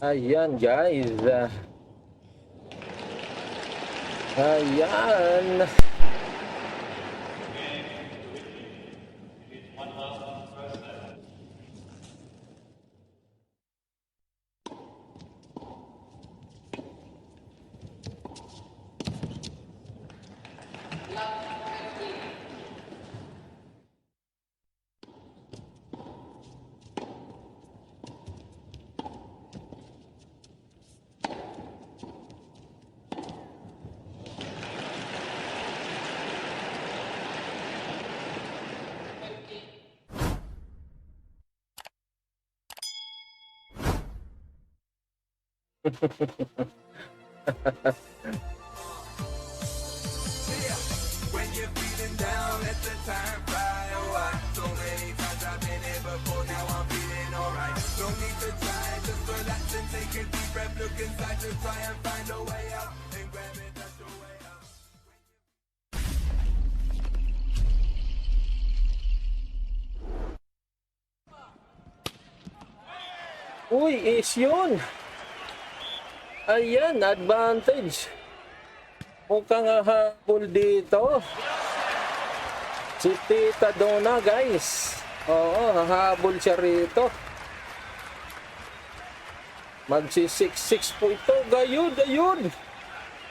Ayan guys. Ayan. When you're feeling down, let the time fly away. So many times I've been here before, now I'm feeling alright. No need to try, just relax and take a deep breath. Look inside to try and find a way out. And grab it, that's the way out. Uy, is yun. Ayan, advantage. Mukhang habol dito. Si Tita Donna, guys. Oo, hahabol siya rito. Magsi-6-6 po ito. Gayud, ayun.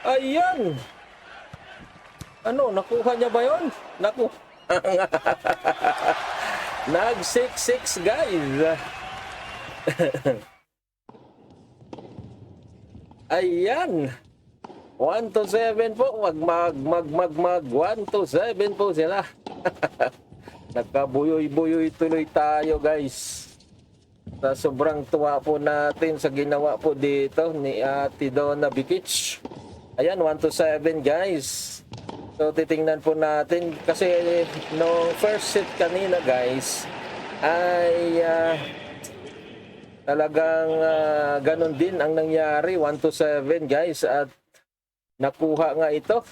Ayan. Ano, nakuha niya ba yun? Nag-6-6, guys. Ayan. 1-7 po. Mag 1-7 po sila. Nagkabuyoy-buyoy tuloy tayo, guys. Sa sobrang tuwa po natin sa ginawa po dito ni Ate Donna Bikic. Ayan, 1-7, guys. So, titingnan po natin. Kasi, no first set kanina, guys, ay talagang ganun din ang nangyari. 1-7, guys. At nakuha nga ito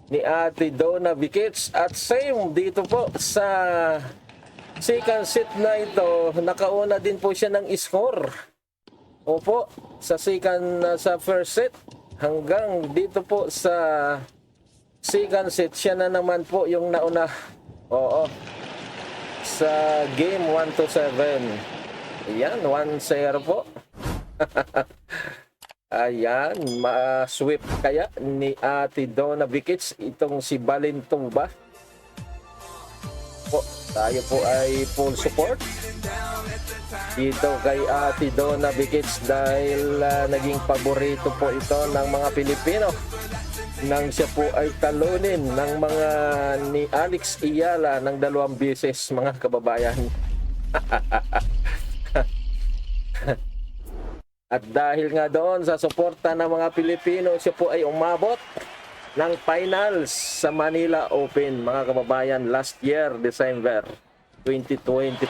ni Ate Donna Bikic. At same dito po sa second set na ito, nakauna din po siya ng score. Opo, sa first set hanggang dito po sa second set, siya na naman po yung nauna. Oo. Sa game 1-7. Ayan, 1-0 po. Ayan, ma-sweep kaya ni Ate Donna Bikic itong si Balintuba. Po, tayo po ay full support dito kay Ate Donna Bikic dahil naging paborito po ito ng mga Pilipino nang siya po ay talunin ng mga ni Alex Iyala ng 2 beses, mga kababayan. At dahil nga doon sa suporta ng mga Pilipino, siya po ay umabot ng finals sa Manila Open, mga kababayan, last year, December 2025.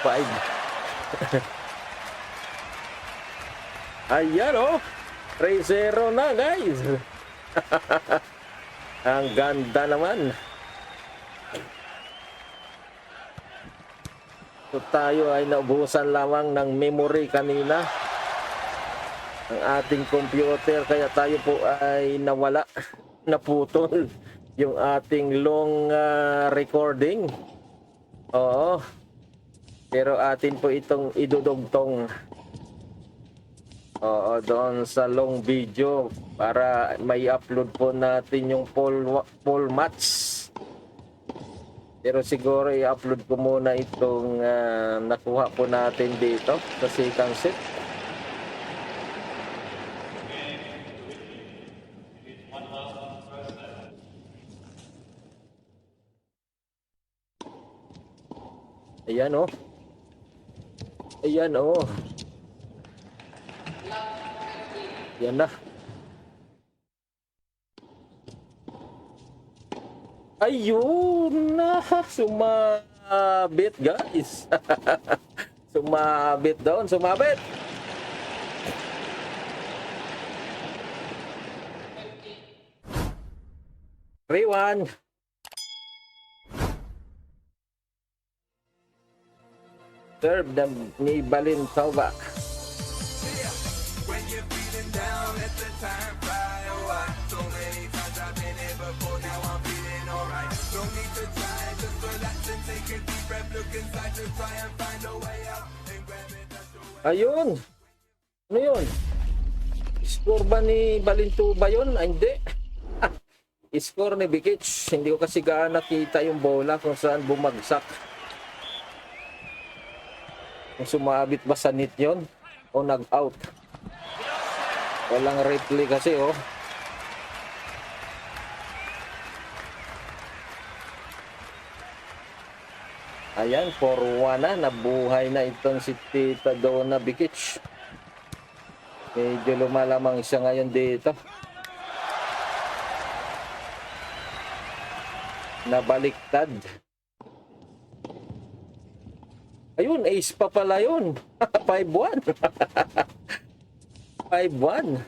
Ayan o, 3-0 na, guys. Ang ganda naman. So, tayo ay naubusan lamang ng memory kanina ang ating computer, kaya tayo po ay nawala, naputol yung ating long recording. Oo, pero atin po itong idudugtong doon sa long video para may upload po natin yung full match. Pero siguro i-upload ko muna itong nakuha po natin dito sa second set. Ayan o. Ayan o. Yan na. Ayun na. Sumabit, guys. Sumabit doon. Sumabit. Rewan. Serve ni Balintuba. let the time fly away. So many times I've been here before, now I'm feeling alright. No need to try, just relax and take a deep breath. Look inside to try and find a way out. And grab it, that's the way. Ayun. Ano yun? Score ba ni Balintuba yun? Ay, hindi. Score ni Bikic. Hindi ko kasi gaano nakita yung bola kung saan bumagsak. Kung sumabit ba sa net yun o nag-out. Walang replay kasi oh. Ayan, 4-1 na. Nabuhay na itong si Tita Donna Bikic. Medyo lumalamang siya ngayon dito. Nabaliktad. Ayun, ace pa pala yun. 5-1. 5-1.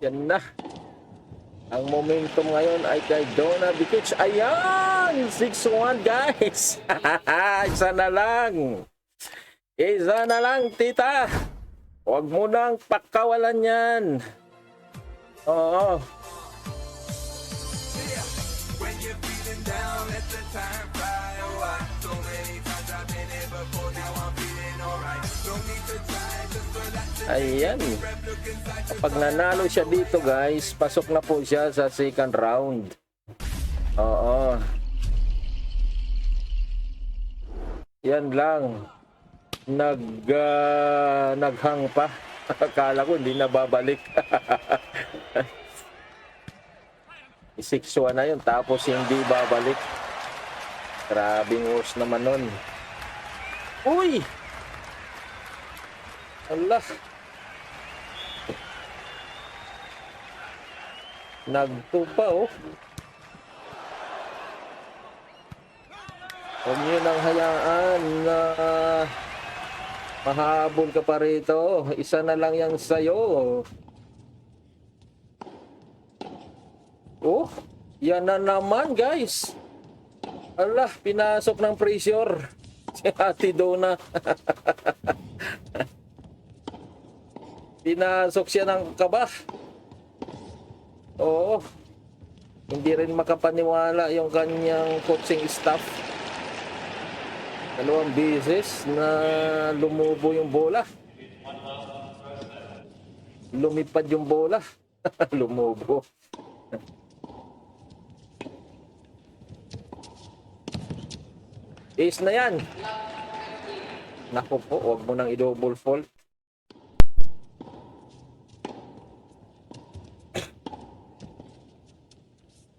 Yan na. Ang momentum ngayon ay kay Donna Bikic. Ayan! 6-1 guys! Isa na lang. Isa na lang, tita. Huwag mo nang pakawalan yan. Oo. Yeah. When you're feeling down, let the time fly away. So many times I've been here before, now I'm feeling alright. No need to try, just relax and Ayan. look inside to Pag nanalo siya dito guys, pasok na po siya sa second round. Oo. Yan lang. Naghang pa. Akala ko hindi na babalik. 6-1 na yun, tapos hindi babalik. Grabing worse naman nun. Uy! Allah! Nagtupa oh. Huwag nyo nang hayaan na mahabol ka pa rito. Isa na lang yan sa'yo. Oh, yan na naman guys. Allah, pinasok ng pressure si Ate Donna. Pinasok siya ng kaba. Oo. Hindi rin makapaniwala yung kanyang coaching staff. 2 beses na lumubo yung bola. Lumipad yung bola. Lumubo. Ace na yan. Naku po, huwag mo nang i-double fault.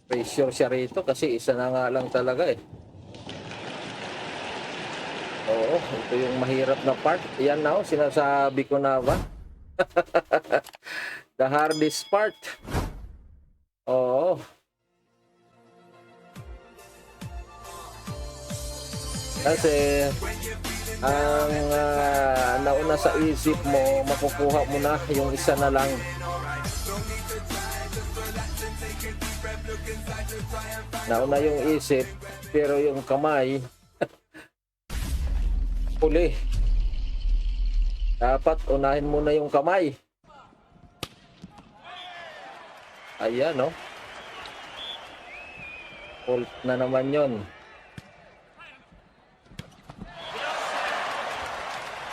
Pressure siya rito kasi isa na nga lang talaga eh. Oo, ito yung mahirap na part. Yan na oh, sinasabi ko na ba? The hardest part. Oo. Kasi ang nauna sa isip mo, makukuha mo na yung isa na lang. Nauna yung isip, pero yung kamay, huli. Dapat unahin mo na yung kamay. Ayan, no? Fault na naman yon.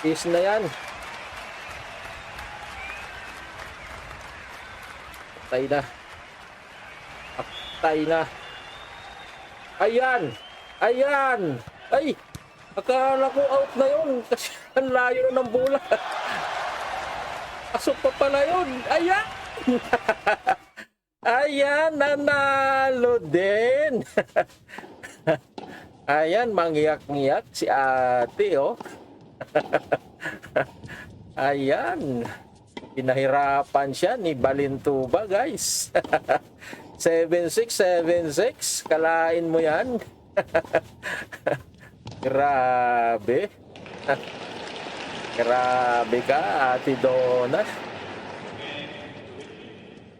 Is na yan. Patay na. Patay na. Ayan! Ayan! Ay! Akala ko out na yun kasi ang layo na ng bola. Pasok pa pala yun. Ayan! Ayan, nanalo din. Ayan, mangyak-ngyak si ate, oh. Ayan. Pinahirapan siya ni Balintuba, guys. 7676. Kalain mo yan. Grabe. Grabe ka, Ate Donna.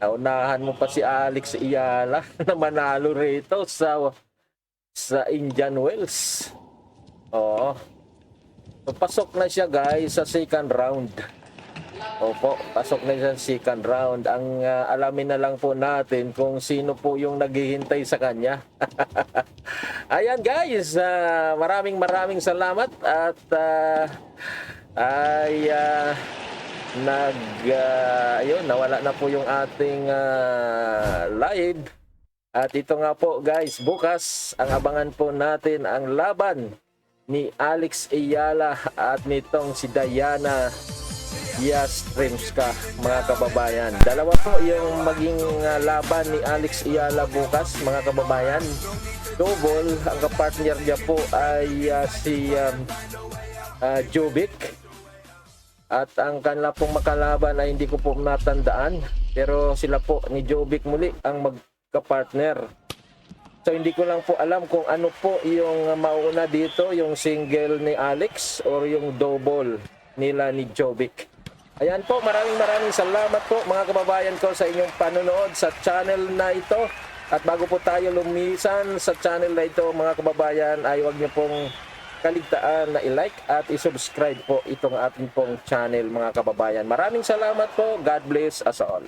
Naunahan mo pa si Alex Iyala na manalo rito sa Indian Wells. Oo. So, pasok na siya, guys, sa second round. Opo, pasok na siya sa second round. Ang alamin na lang po natin kung sino po yung naghihintay sa kanya. Ayan, guys, maraming salamat at ayun, nawala na po yung ating live. At ito nga po, guys, bukas ang abangan po natin ang laban ni Alex Iyala at nitong si Diana Yastremska, mga kababayan. Dalawa po yung maging laban ni Alex Iyala bukas, mga kababayan. Double, ang kapartner niya po ay si Jovic. At ang kanila pong makalaban ay hindi ko po natandaan. Pero sila po ni Jovic muli ang magkapartner. So hindi ko lang po alam kung ano po yung mauna dito, yung single ni Alex or yung double nila ni Jovic. Ayan po, maraming salamat po mga kababayan ko sa inyong panonood sa channel na ito. At bago po tayo lumisan sa channel na ito, mga kababayan, ay huwag niyo pong kaligtaan na i-like at i-subscribe po itong ating pong channel, mga kababayan. Maraming salamat po. God bless us all.